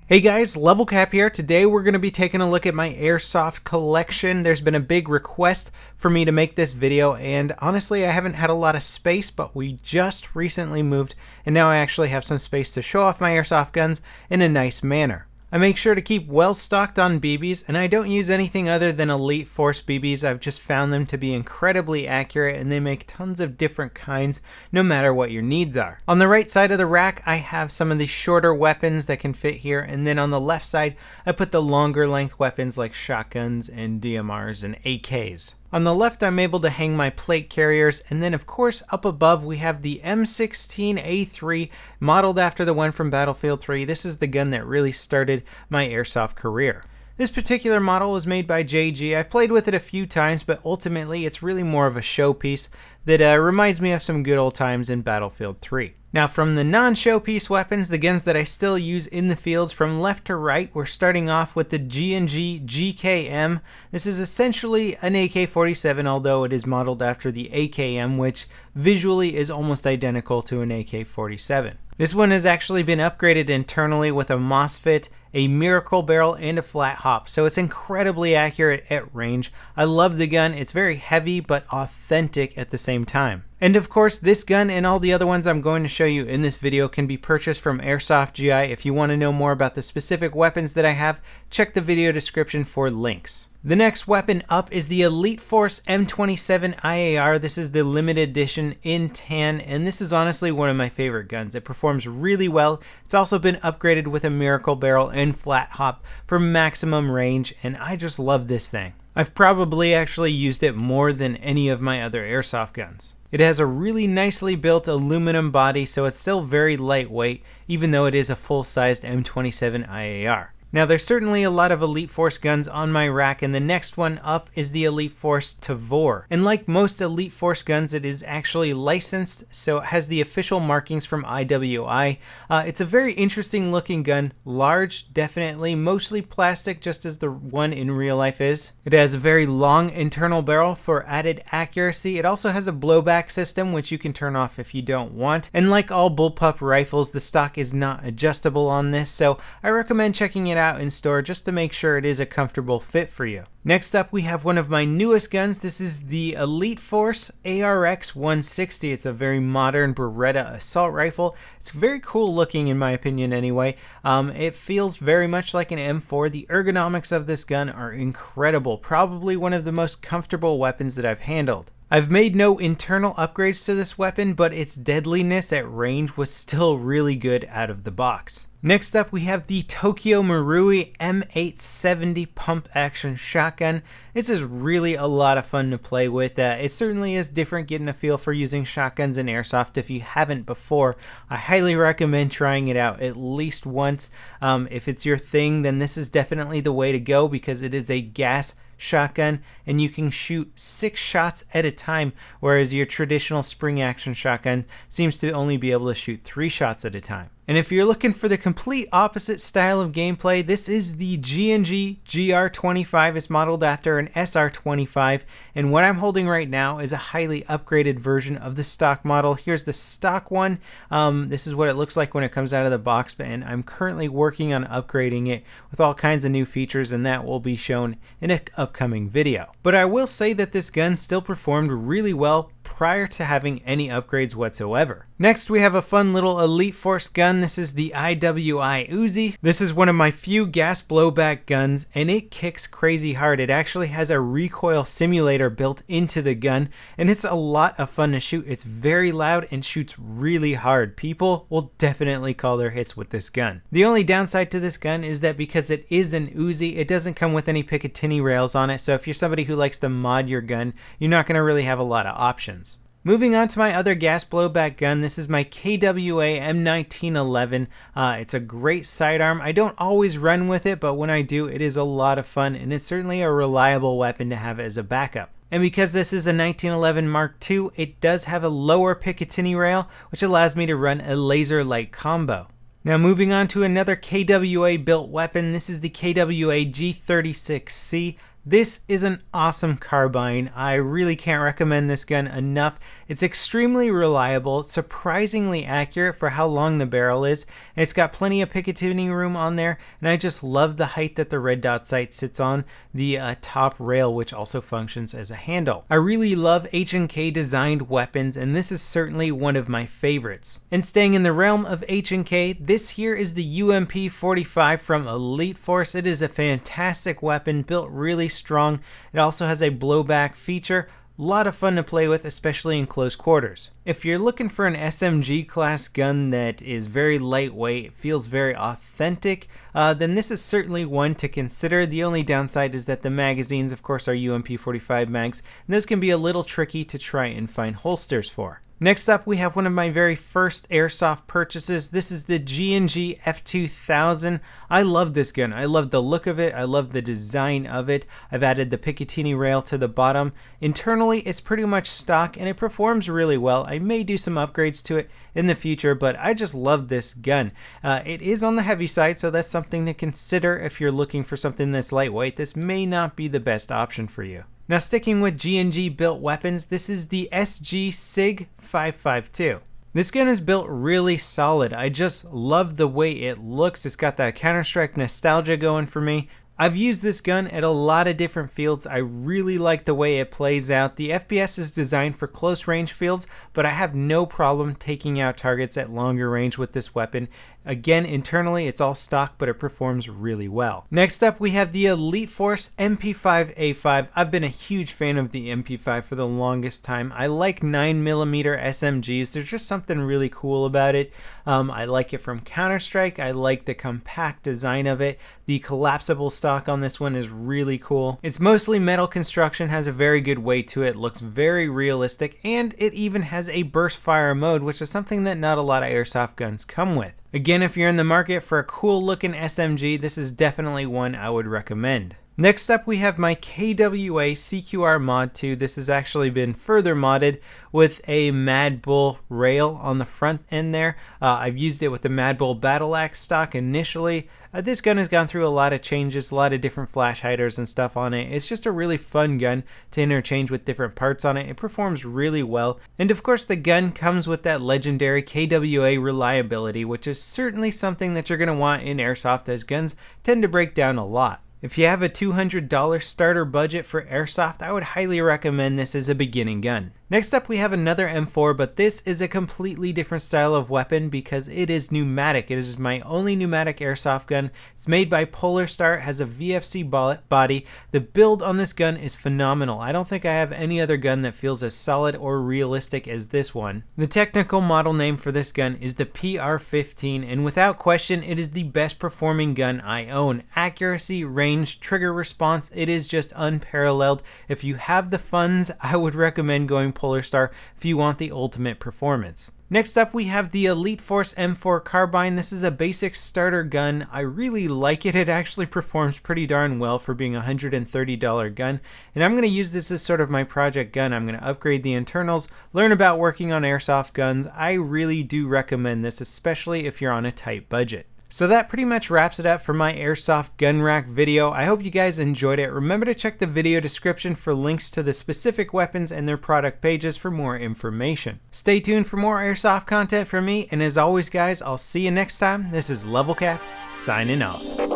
Hey guys, LevelCap here. Today we're going to be taking a look at my Airsoft collection. There's been a big request for me to make this video, and honestly I haven't had a lot of space, but we just recently moved and now I actually have some space to show off my Airsoft guns in a nice manner. I make sure to keep well stocked on BBs, and I don't use anything other than Elite Force BBs. I've just found them to be incredibly accurate, and they make tons of different kinds no matter what your needs are. On the right side of the rack I have some of the shorter weapons that can fit here, and then on the left side I put the longer length weapons like shotguns and DMRs and AKs. On the left I'm able to hang my plate carriers, and then of course up above we have the M16 A3 modeled after the one from Battlefield 3. This is the gun that really started my Airsoft career. This particular model is made by JG. I've played with it a few times, but ultimately it's really more of a showpiece that reminds me of some good old times in Battlefield 3. Now from the non-showpiece weapons, the guns that I still use in the fields, from left to right, we're starting off with the G&G GKM. This is essentially an AK-47, although it is modeled after the AKM, which visually is almost identical to an AK-47. This one has actually been upgraded internally with a MOSFET, a Miracle Barrel, and a flat hop, so it's incredibly accurate at range. I love the gun. It's very heavy but authentic at the same time. And of course, this gun and all the other ones I'm going to show you in this video can be purchased from Airsoft GI. If you want to know more about the specific weapons that I have, check the video description for links. The next weapon up is the Elite Force M27 IAR. This is the limited edition in tan, and this is honestly one of my favorite guns. It performs really well. It's also been upgraded with a Miracle Barrel and flat hop for maximum range, and I just love this thing. I've probably actually used it more than any of my other Airsoft guns. It has a really nicely built aluminum body, so it's still very lightweight, even though it is a full-sized M27 IAR. Now there's certainly a lot of Elite Force guns on my rack, and the next one up is the Elite Force Tavor. And like most Elite Force guns, it is actually licensed, so it has the official markings from IWI. It's a very interesting looking gun, large, definitely, mostly plastic just as the one in real life is. It has a very long internal barrel for added accuracy. It also has a blowback system, which you can turn off if you don't want. And like all bullpup rifles, the stock is not adjustable on this, so I recommend checking it out in store just to make sure it is a comfortable fit for you. Next up we have one of my newest guns. This is the Elite Force ARX 160. It's a very modern Beretta assault rifle. It's very cool looking in my opinion anyway. It feels very much like an M4. The ergonomics of this gun are incredible. Probably one of the most comfortable weapons that I've handled. I've made no internal upgrades to this weapon, but its deadliness at range was still really good out of the box. Next up we have the Tokyo Marui M870 pump action shotgun. This is really a lot of fun to play with. It certainly is different getting a feel for using shotguns in Airsoft. If you haven't before, I highly recommend trying it out at least once. If it's your thing, then this is definitely the way to go, because it is a gas shotgun and you can shoot 6 shots at a time, whereas your traditional spring action shotgun seems to only be able to shoot 3 shots at a time. And if you're looking for the complete opposite style of gameplay, this is the G&G GR25. It's modeled after an SR25, and what I'm holding right now is a highly upgraded version of the stock model. Here's the stock one. This is what it looks like when it comes out of the box, and I'm currently working on upgrading it with all kinds of new features, and that will be shown in an upcoming video. But I will say that this gun still performed really well prior to having any upgrades whatsoever. Next we have a fun little Elite Force gun. This is the Iwi Uz. This is one of my few gas blowback guns, and it kicks crazy hard. It actually has a recoil simulator built into the gun, and it's a lot of fun to shoot. It's very loud and shoots really hard. People will definitely call their hits with this gun. The only downside to this gun is that because it is an Uzi, it doesn't come with any Picatinny rails on it, so if you're somebody who likes to mod your gun, you're not going to really have a lot of options. Moving on to my other gas blowback gun, this is my KWA M1911. It's a great sidearm. I don't always run with it, but when I do, it is a lot of fun, and it's certainly a reliable weapon to have as a backup. And because this is a 1911 Mark II, it does have a lower Picatinny rail, which allows me to run a laser light combo. Now moving on to another KWA built weapon, this is the KWA G36C. This is an awesome carbine. I really can't recommend this gun enough. It's extremely reliable, surprisingly accurate for how long the barrel is, and it's got plenty of Picatinny room on there, and I just love the height that the red dot sight sits on the top rail, which also functions as a handle. I really love H&K designed weapons, and this is certainly one of my favorites. And staying in the realm of H&K, this here is the Mp5 from Elite Force. It is a fantastic weapon, built really strong. It also has a blowback feature. A lot of fun to play with, especially in close quarters. If you're looking for an SMG class gun that is very lightweight, feels very authentic, then this is certainly one to consider. The only downside is that the magazines, of course, are Mp5 mags, and those can be a little tricky to try and find holsters for. Next up, we have one of my very first airsoft purchases. This is the G&G F2000. I love this gun. I love the look of it. I love the design of it. I've added the Picatinny rail to the bottom. Internally, it's pretty much stock and it performs really well. I may do some upgrades to it in the future, but I just love this gun. It is on the heavy side, so that's something to consider if you're looking for something that's lightweight. This may not be the best option for you. Now, sticking with G&G built weapons, this is the SG SIG 552. This gun is built really solid. I just love the way it looks. It's got that Counter-Strike nostalgia going for me. I've used this gun at a lot of different fields. I really like the way it plays out. The FPS is designed for close range fields, but I have no problem taking out targets at longer range with this weapon. Again, internally, it's all stock, but it performs really well. Next up, we have the Elite Force Mp5 A5. I've been a huge fan of the Mp5 for the longest time. I like 9mm SMGs. There's just something really cool about it. I like it from Counter-Strike. I like the compact design of it. The collapsible stock on this one is really cool. It's mostly metal construction, has a very good weight to it, looks very realistic, and it even has a burst fire mode, which is something that not a lot of airsoft guns come with. Again, if you're in the market for a cool looking SMG, this is definitely one I would recommend. Next up, we have my KWA CQR Mod 2. This has actually been further modded with a Mad Bull rail on the front end there. I've used it with the Mad Bull Battle Axe stock initially. This gun has gone through a lot of changes, a lot of different flash hiders and stuff on it. It's just a really fun gun to interchange with different parts on it. It performs really well. And of course, the gun comes with that legendary KWA reliability, which is certainly something that you're going to want in airsoft, as guns tend to break down a lot. If you have a $200 starter budget for airsoft, I would highly recommend this as a beginning gun. Next up, we have another M4, but this is a completely different style of weapon because it is pneumatic. It is my only pneumatic airsoft gun. It's made by Polar Star, it has a VFC body. The build on this gun is phenomenal. I don't think I have any other gun that feels as solid or realistic as this one. The technical model name for this gun is the PR15, and without question, it is the best performing gun I own. Accuracy, range, trigger response, it is just unparalleled. If you have the funds, I would recommend going Polar Star if you want the ultimate performance. Next up, we have the Elite Force M4 Carbine. This is a basic starter gun. I really like it. It actually performs pretty darn well for being a $130 gun. And I'm going to use this as sort of my project gun. I'm going to upgrade the internals, learn about working on airsoft guns. I really do recommend this, especially if you're on a tight budget. So that pretty much wraps it up for my airsoft gun rack video. I hope you guys enjoyed it. Remember to check the video description for links to the specific weapons and their product pages for more information. Stay tuned for more airsoft content from me, and as always guys, I'll see you next time. This is LevelCap signing off.